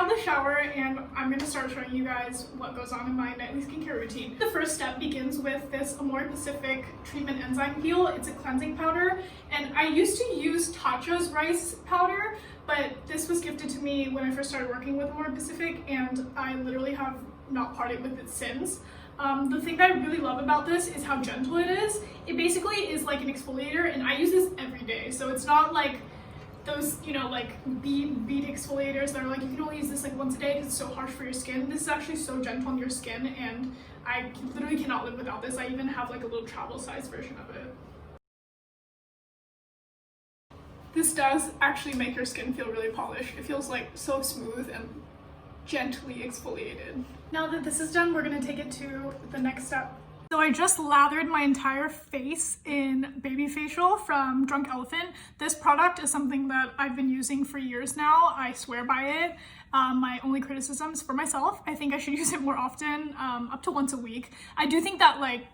out of the shower and I'm going to start showing you guys what goes on in my nightly skincare routine. The first step begins with this Amore Pacific Treatment Enzyme Peel. It's a cleansing powder, and I used to use Tatcha's rice powder, but this was gifted to me when I first started working with Amore Pacific, and I literally have not parted with it since. The thing that I really love about this is how gentle it is. It basically is like an exfoliator, and I use this every day, so it's not like those, you know, like bead exfoliators that are like, you can only use this like once a day because it's so harsh for your skin. This is actually so gentle on your skin, and I literally cannot live without this. I even have like a little travel size version of it. This does actually make your skin feel really polished. It feels like so smooth and gently exfoliated. Now that this is done, we're gonna take it to the next step. So I just lathered my entire face in Baby Facial from Drunk Elephant. This product is something that I've been using for years now. I swear by it. My only criticisms for myself, I think I should use it more often, up to once a week. I do think that, like,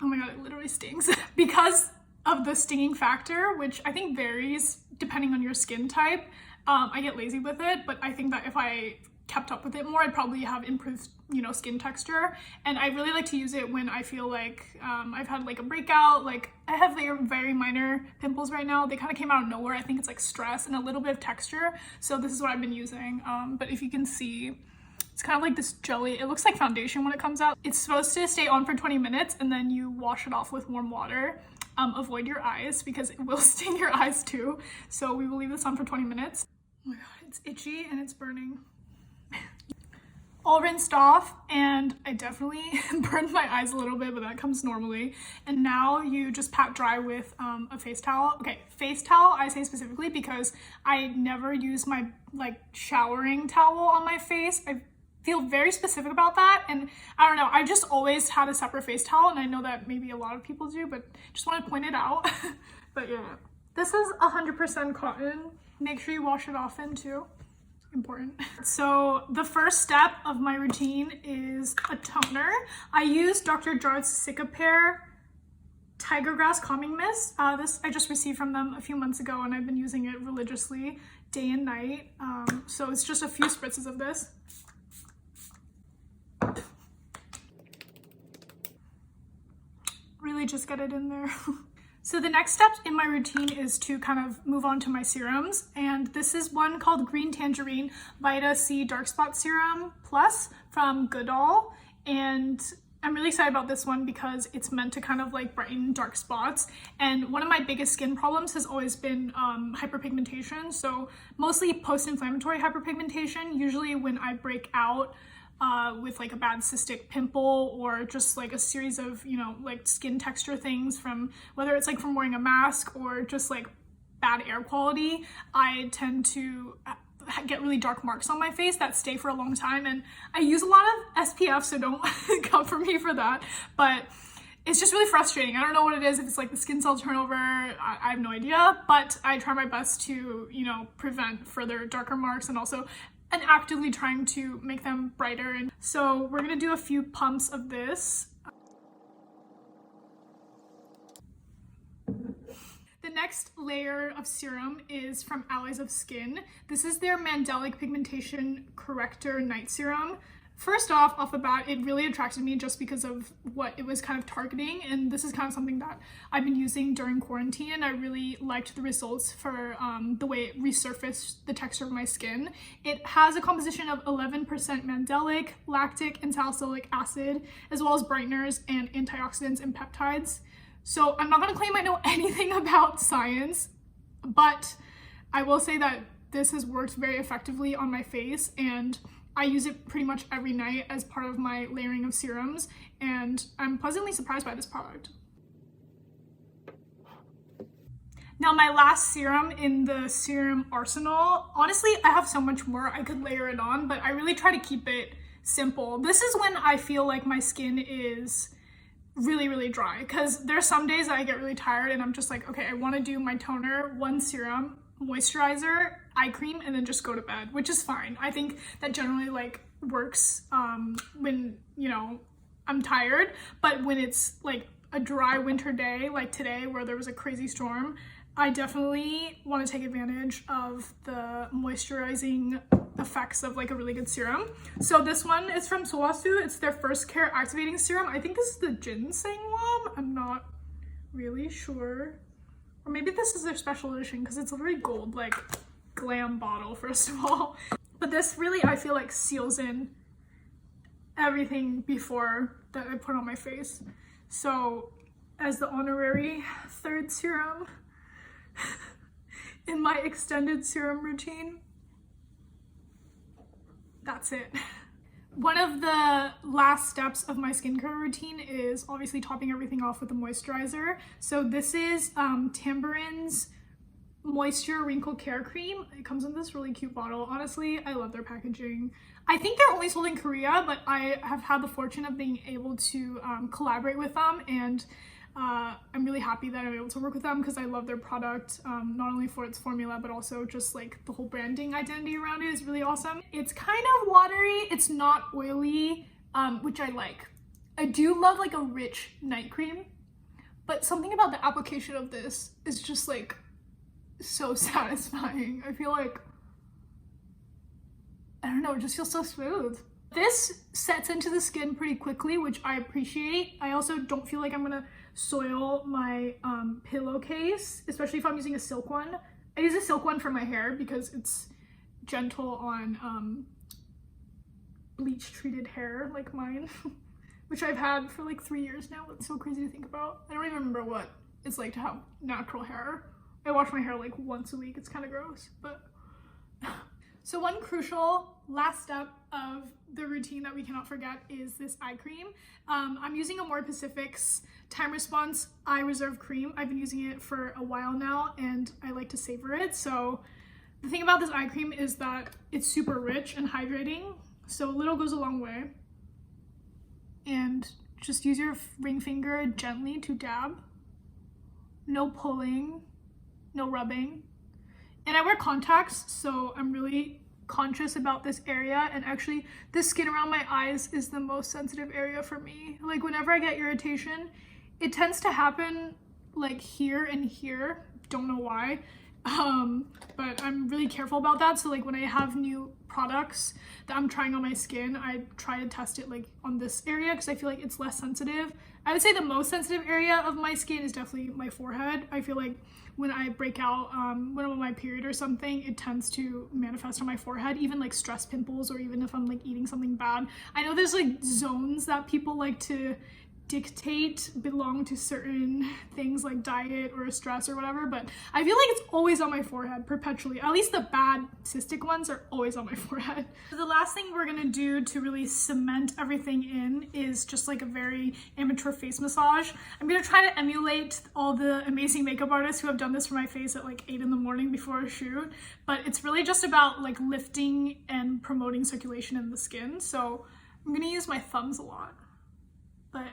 oh my god, it literally stings. Because of the stinging factor, which I think varies depending on your skin type. I get lazy with it, but I think that if I kept up with it more, I'd probably have improved, you know, skin texture. And I really like to use it when I feel like I've had like a breakout. Like, I have like very minor pimples right now. They kind of came out of nowhere. I think it's like stress and a little bit of texture. So this is what I've been using. But if you can see, it's kind of like this jelly. It looks like foundation when it comes out. It's supposed to stay on for 20 minutes and then you wash it off with warm water. Avoid your eyes because it will sting your eyes too. So we will leave this on for 20 minutes. Oh my god, it's itchy and it's burning. All rinsed off, and I definitely burned my eyes a little bit, but that comes normally. And now you just pat dry with a face towel. Okay, face towel I say specifically because I never use my like showering towel on my face. I feel very specific about that, and I don't know, I just always had a separate face towel, and I know that maybe a lot of people do, but just want to point it out. But yeah, this is 100% cotton. Make sure you wash it often too. Important. So the first step of my routine is a toner. I use Dr. Jart's Cicapair Tiger Grass Calming Mist. This I just received from them a few months ago, and I've been using it religiously day and night. So it's just a few spritzes of this. Really just get it in there. So the next step in my routine is to kind of move on to my serums, and this is one called Green Tangerine Vita C Dark Spot Serum Plus from Goodall, and I'm really excited about this one because it's meant to kind of like brighten dark spots. And one of my biggest skin problems has always been hyperpigmentation, so mostly post-inflammatory hyperpigmentation, usually when I break out with like a bad cystic pimple or just like a series of, you know, like skin texture things from whether it's like from wearing a mask or just like bad air quality. I tend to get really dark marks on my face that stay for a long time, and I use a lot of SPF, so don't come for me for that, but it's just really frustrating. I don't know what it is, if it's like the skin cell turnover, I have no idea, but I try my best to, you know, prevent further darker marks and also and actively trying to make them brighter. And so we're gonna do a few pumps of this. The next layer of serum is from Allies of Skin. This is their Mandelic Pigmentation Corrector Night Serum. First off the bat, it really attracted me just because of what it was kind of targeting, and this is kind of something that I've been using during quarantine. I really liked the results for the way it resurfaced the texture of my skin. It has a composition of 11% mandelic, lactic, and salicylic acid, as well as brighteners and antioxidants and peptides. So I'm not going to claim I know anything about science, but I will say that this has worked very effectively on my face, and I use it pretty much every night as part of my layering of serums, and I'm pleasantly surprised by this product. Now, my last serum in the serum arsenal, honestly, I have so much more I could layer it on, but I really try to keep it simple. This is when I feel like my skin is really dry, because there's some days that I get really tired and I'm just like, okay, I want to do my toner, one serum, moisturizer, eye cream, and then just go to bed, which is fine. I think that generally like works when, you know, I'm tired, but when it's like a dry winter day like today where there was a crazy storm, I definitely want to take advantage of the moisturizing effects of like a really good serum. So this one is from Sowasu. It's their first care activating serum. I think this is the ginseng one. I'm not really sure. Or maybe this is their special edition because it's a very gold, like glam bottle, first of all. But this really, I feel like, seals in everything before that I put on my face. So as the honorary third serum in my extended serum routine, that's it. One of the last steps of my skincare routine is obviously topping everything off with a moisturizer. So this is Tamberin's Moisture Wrinkle Care Cream. It comes in this really cute bottle. Honestly, I love their packaging. I think they're only sold in Korea, but I have had the fortune of being able to collaborate with them, and I'm really happy that I'm able to work with them because I love their product, not only for its formula, but also just like the whole branding identity around it is really awesome. It's kind of watery, it's not oily, which I like. I do love like a rich night cream, but something about the application of this is just like so satisfying. I feel like, I don't know, it just feels so smooth. This sets into the skin pretty quickly, which I appreciate. I also don't feel like I'm gonna soil my pillowcase, especially if I'm using a silk one. I use a silk one for my hair because it's gentle on bleach treated hair like mine, which I've had for like 3 years now. It's so crazy to think about. I don't even remember what it's like to have natural hair. I wash my hair like once a week. It's kind of gross, but so one crucial last step of the routine that we cannot forget is this eye cream. I'm using Amore Pacific's Time Response Eye Reserve Cream. I've been using it for a while now and I like to savor it. So the thing about this eye cream is that it's super rich and hydrating. So a little goes a long way. And just use your ring finger gently to dab. No pulling, no rubbing. And I wear contacts, so I'm really conscious about this area, and actually the skin around my eyes is the most sensitive area for me. Like whenever I get irritation, it tends to happen like here and here, don't know why, but I'm really careful about that. So like when I have new products that I'm trying on my skin, I try to test it like on this area because I feel like it's less sensitive. I would say the most sensitive area of my skin is definitely my forehead. I feel like when I break out, when I'm on my period or something, it tends to manifest on my forehead, even like stress pimples, or even if I'm like eating something bad. I know there's like zones that people like to dictate belong to certain things like diet or stress or whatever, but I feel like it's always on my forehead perpetually. At least the bad cystic ones are always on my forehead. So the last thing we're gonna do to really cement everything in is just like a very amateur face massage. I'm gonna try to emulate all the amazing makeup artists who have done this for my face at like 8 in the morning before a shoot, but it's really just about like lifting and promoting circulation in the skin. So I'm gonna use my thumbs a lot, but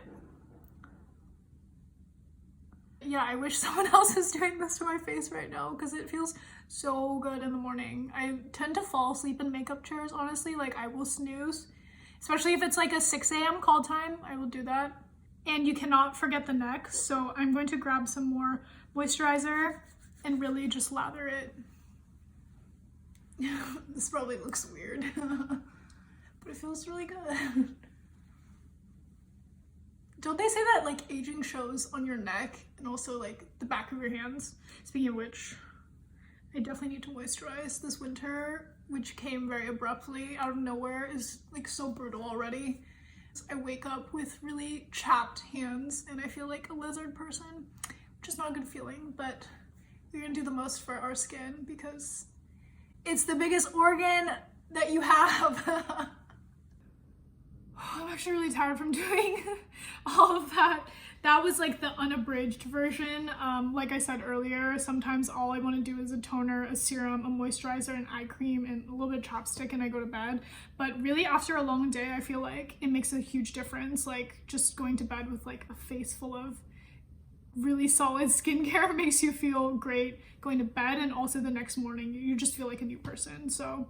yeah, I wish someone else was doing this to my face right now because it feels so good in the morning. I tend to fall asleep in makeup chairs, honestly. Like I will snooze, especially if it's like a 6 a.m. call time, I will do that. And you cannot forget the neck. So I'm going to grab some more moisturizer and really just lather it. This probably looks weird, but it feels really good. Don't they say that like aging shows on your neck and also like the back of your hands? Speaking of which, I definitely need to moisturize. This winter, which came very abruptly out of nowhere, is like so brutal already. I wake up with really chapped hands and I feel like a lizard person, which is not a good feeling, but we're gonna do the most for our skin because it's the biggest organ that you have. I'm actually really tired from doing all of that. That was like the unabridged version. Like I said earlier, sometimes all I want to do is a toner, a serum, a moisturizer, an eye cream, and a little bit of chapstick and I go to bed. But really after a long day, I feel like it makes a huge difference. Like just going to bed with like a face full of really solid skincare makes you feel great going to bed, and also the next morning you just feel like a new person. So